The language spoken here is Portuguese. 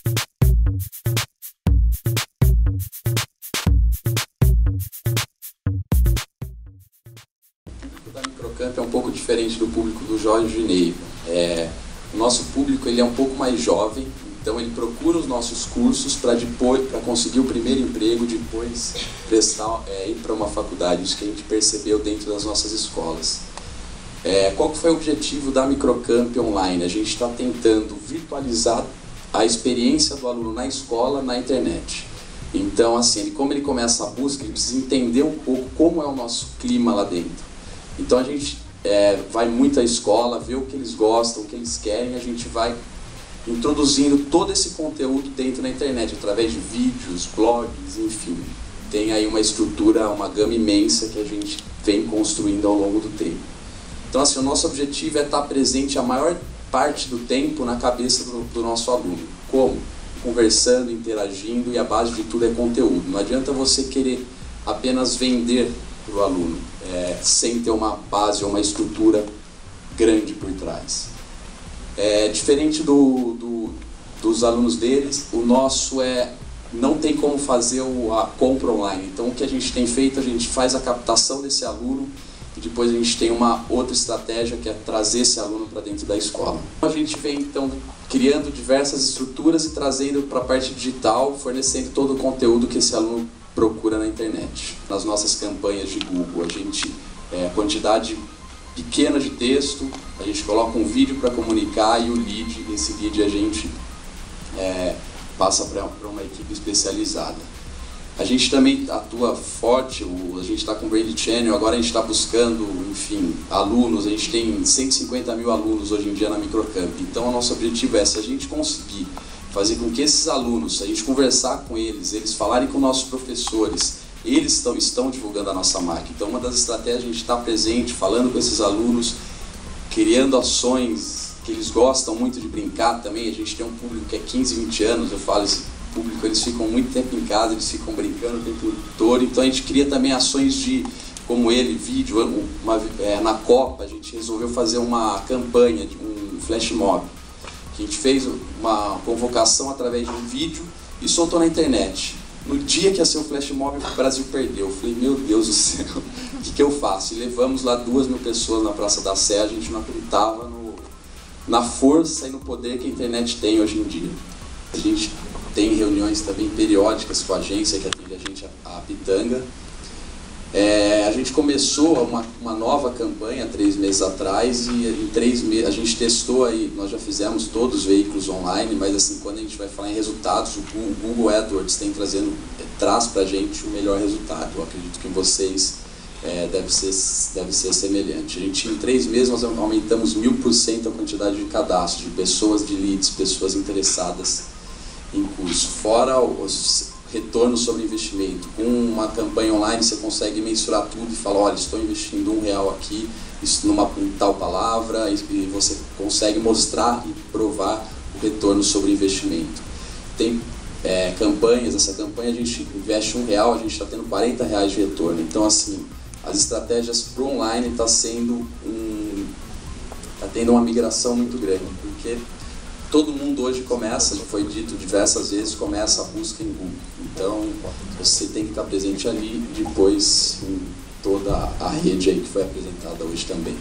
O da Microcamp é um pouco diferente do público do Jorge Ney. O nosso público ele é um pouco mais jovem, então ele procura os nossos cursos para conseguir o primeiro emprego, depois ir para uma faculdade, isso que a gente percebeu dentro das nossas escolas. Qual que foi o objetivo da Microcamp Online? A gente está tentando virtualizar a experiência do aluno na escola, na internet. Então, assim, como ele começa a busca, ele precisa entender um pouco como é o nosso clima lá dentro. Então a gente vai muito à escola, vê o que eles gostam, o que eles querem, a gente vai introduzindo todo esse conteúdo dentro da internet, através de vídeos, blogs, enfim. Tem aí uma estrutura, uma gama imensa que a gente vem construindo ao longo do tempo. Então, assim, o nosso objetivo é estar presente a maior parte do tempo na cabeça do nosso aluno. Como? Conversando, interagindo, e a base de tudo é conteúdo. Não adianta você querer apenas vender para o aluno, sem ter uma base ou uma estrutura grande por trás. Diferente dos alunos deles, o nosso não tem como fazer a compra online. Então o que a gente tem feito, a gente faz a captação desse aluno e depois a gente tem uma outra estratégia que é trazer esse aluno para dentro da escola. A gente vem então criando diversas estruturas e trazendo para a parte digital, fornecendo todo o conteúdo que esse aluno procura na internet. Nas nossas campanhas de Google, a gente quantidade pequena de texto, a gente coloca um vídeo para comunicar e o lead, esse lead a gente passa para uma equipe especializada. A gente também atua forte, a gente está com o Brand Channel, agora a gente está buscando, enfim, alunos, a gente tem 150 mil alunos hoje em dia na Microcamp. Então o nosso objetivo se a gente conseguir fazer com que esses alunos, se a gente conversar com eles falarem com nossos professores, eles estão divulgando a nossa marca. Então uma das estratégias é a gente estar presente, falando com esses alunos, criando ações que eles gostam muito de brincar também. A gente tem um público que é 15, 20 anos, eu falo, esse público eles ficam muito tempo em casa, eles ficam brincando o tempo todo. Então a gente cria também ações como vídeo, na Copa a gente resolveu fazer uma campanha, um flash mob. A gente fez uma convocação através de um vídeo e soltou na internet. No dia que ia ser o flash mob, o Brasil perdeu. Eu falei, meu Deus do céu, o que eu faço? E levamos lá 2.000 pessoas na Praça da Sé. A gente não acreditava na força e no poder que a internet tem hoje em dia. A gente tem reuniões também periódicas com a agência que atende a gente, a Pitanga. A gente começou uma nova campanha 3 meses atrás e em 3 meses a gente testou aí, nós já fizemos todos os veículos online, mas assim, quando a gente vai falar em resultados, o Google AdWords traz pra gente o melhor resultado. Eu acredito que em vocês deve ser semelhante. A gente, em 3 meses nós aumentamos 1000% a quantidade de cadastros, de pessoas, de leads, pessoas interessadas em curso, fora os retorno sobre investimento. Com uma campanha online você consegue mensurar tudo e falar, olha, estou investindo R$1 aqui, isso em tal palavra, e você consegue mostrar e provar o retorno sobre investimento. Tem campanhas, essa campanha a gente investe R$1, a gente está tendo R$40 de retorno. Então assim, as estratégias para o online está tendo uma migração muito grande, porque todo mundo hoje começa, já foi dito diversas vezes, começa a busca em Google. Então, você tem que estar presente ali, depois em toda a rede aí que foi apresentada hoje também.